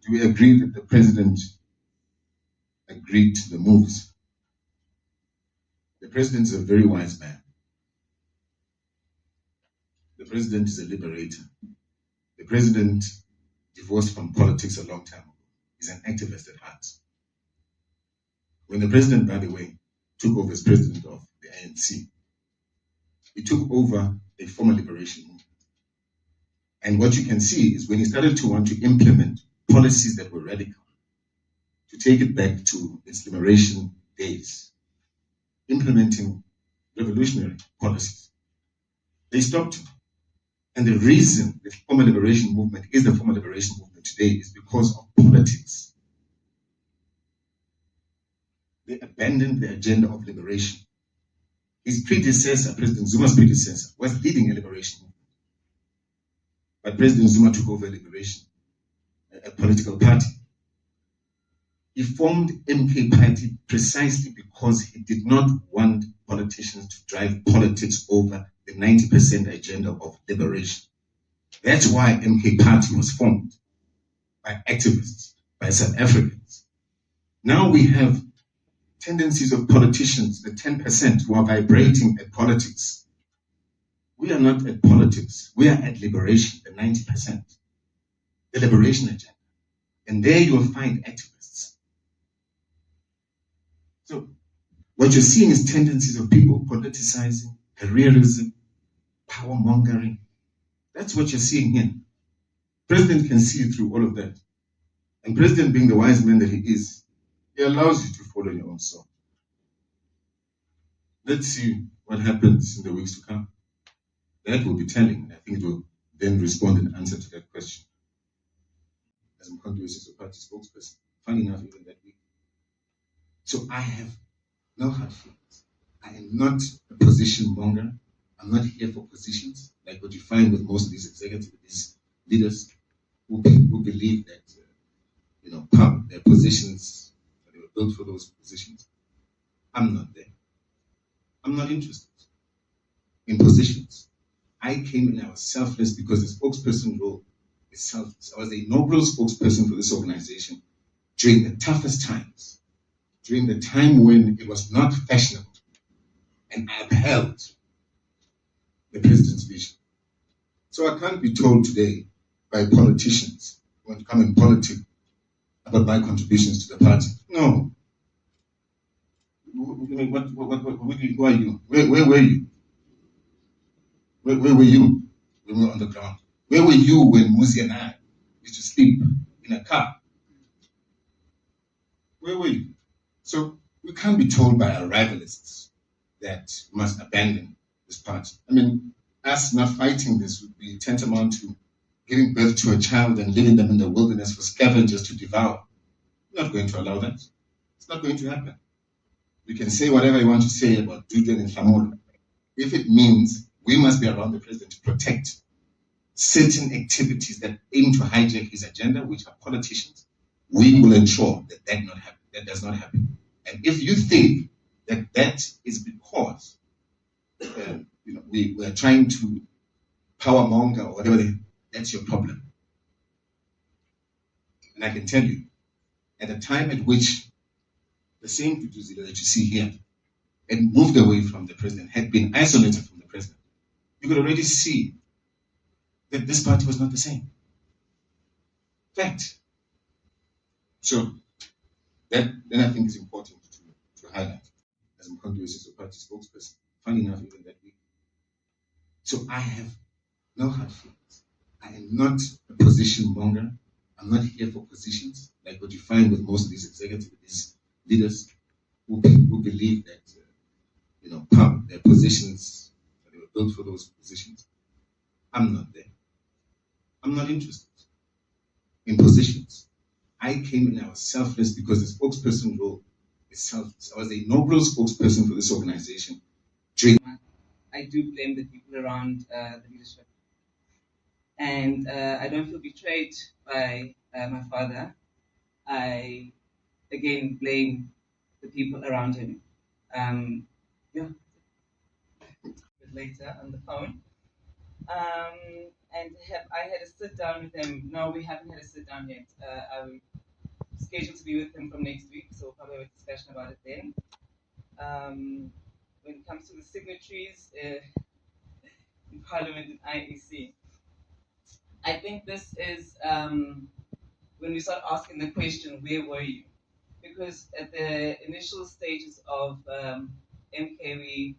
Do we agree that the president agreed to the moves? The president is a very wise man. The president is a liberator. The president divorced from politics a long time ago. He's an activist at heart. When the president, by the way, took over as president of the ANC, he took over a former liberation movement. And what you can see is when he started to want to implement policies that were radical, to take it back to its liberation days, implementing revolutionary policies, they stopped him. And the reason the former liberation movement is the former liberation movement today is because of politics. They abandoned the agenda of liberation. His predecessor, President Zuma's predecessor, was leading a liberation movement. But President Zuma took over liberation, a political party. He formed MK Party precisely because he did not want politicians to drive politics over the 90% agenda of liberation. That's why MK Party was formed by activists, by South Africans. Now we have tendencies of politicians, the 10% who are vibrating at politics. We are not at politics. We are at liberation, the 90%. The liberation agenda. And there you will find activists. So what you're seeing is tendencies of people politicizing, careerism, power mongering. That's what you're seeing here. President can see through all of that. And President, being the wise man that he is, he allows you to follow your own soul. Let's see what happens in the weeks to come. That will be telling. I think it will then respond in answer to that question. As uMkhonto, weSizwe party spokesperson, funny enough, even that week. So I have no hard feelings. I am not a position monger. I'm not here for positions, like what you find with most of these executives, these leaders who believe that, their positions, they were built for those positions. I'm not there. I'm not interested in positions. I came in, I was selfless because the spokesperson role is selfless. I was the inaugural spokesperson for this organization during the toughest times, during the time when it was not fashionable, and I upheld the president's vision. So I can't be told today by politicians who want to come and politic about my contributions to the party. No. Who are you? Where were you? Where were you when we were on the ground? Where were you when Muzi and I used to sleep in a car? Where were you? So we can't be told by our rivalists that we must abandon this party. I mean, us not fighting this would be tantamount to giving birth to a child and leaving them in the wilderness for scavengers to devour. We're not going to allow that. It's not going to happen. You can say whatever you want to say about Duduzile and Nhlamulo. If it means we must be around the president to protect certain activities that aim to hijack his agenda, which are politicians, we will ensure that that does not happen. And if you think that that is because we are trying to power monger or whatever, that's your problem. And I can tell you, at a time at which the same Duduzile that you see here had moved away from the president, had been isolated from the president, you could already see that this party was not the same. Fact. So that then I think is important to highlight. As uMkhonto, weSizwe party spokesperson, funny enough, even that week. So I have no hard feelings. I am not a position monger. I'm not here for positions, like what you find with most of these executives, these leaders who believe that, their positions, they were built for those positions. I'm not there. I'm not interested in positions. I came in, I was selfless because the spokesperson role is selfless. I was the inaugural spokesperson for this organization. I do blame the people around the leadership. And I don't feel betrayed by my father. I, again, blame the people around him. Yeah. Later on the phone. And have I had a sit down with him? No, we haven't had a sit down yet. I'm scheduled to be with him from next week, so we'll probably have a discussion about it then. When it comes to the signatories in Parliament and IEC, I think this is when we start asking the question, where were you? Because at the initial stages of MK, we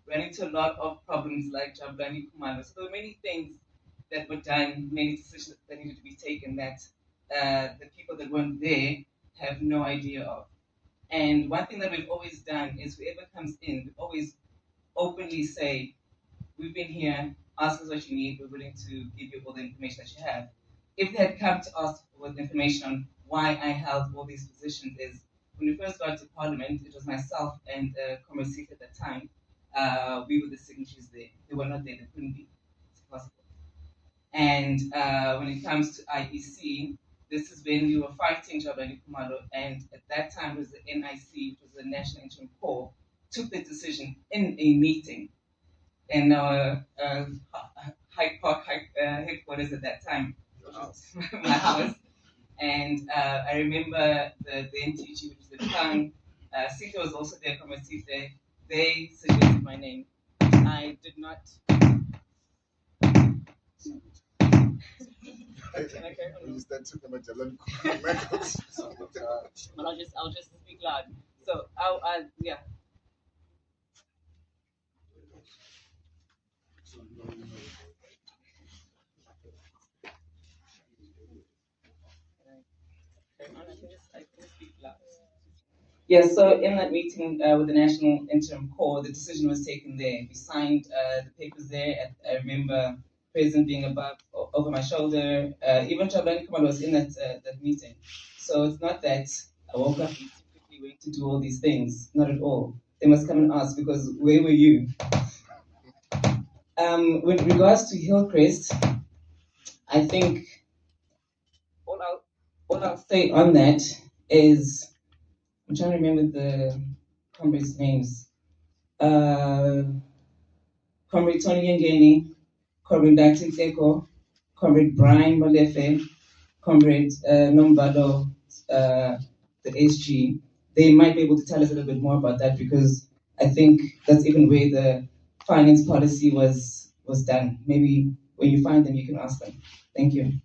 ran into a lot of problems like Jabulani Kumalo. So there were many things that were done, many decisions that needed to be taken that the people that weren't there have no idea of. And one thing that we've always done is whoever comes in, we always openly say, we've been here, ask us what you need, we're willing to give you all the information that you have. If they had come to us with information on why I held all these positions is, when we first got to Parliament, it was myself and Comrade Seat at the time. We were the signatories there. They were not there, they couldn't be. It's possible. And when it comes to IEC, this is when we were fighting Jabulani Kumalo, and at that time it was the NIC, which was the National Interim Corps, took the decision in a meeting in our Hyde Park headquarters at that time, which was my house. And I remember the NTG, which is the town, Sita was also there, from Sita. They suggested my name. I did not. Well, I'll just speak loud. So yeah. I can speak loud. Yeah, so in that meeting with the National Interim Corps, the decision was taken there. We signed the papers there. I remember President being above, over my shoulder. Even Jabulani Kumalo was in that meeting. So it's not that I woke up and quickly went to do all these things. Not at all. They must come and ask, because where were you? With regards to Hillcrest, I think all I'll say on that is, I'm trying to remember the comrades' names. Comrade Tony Yengeni, Comrade Daxin Seko, Comrade Brian Molefe, Comrade Nomvalo, the SG. They might be able to tell us a little bit more about that, because I think that's even where the finance policy was done. Maybe when you find them, you can ask them. Thank you.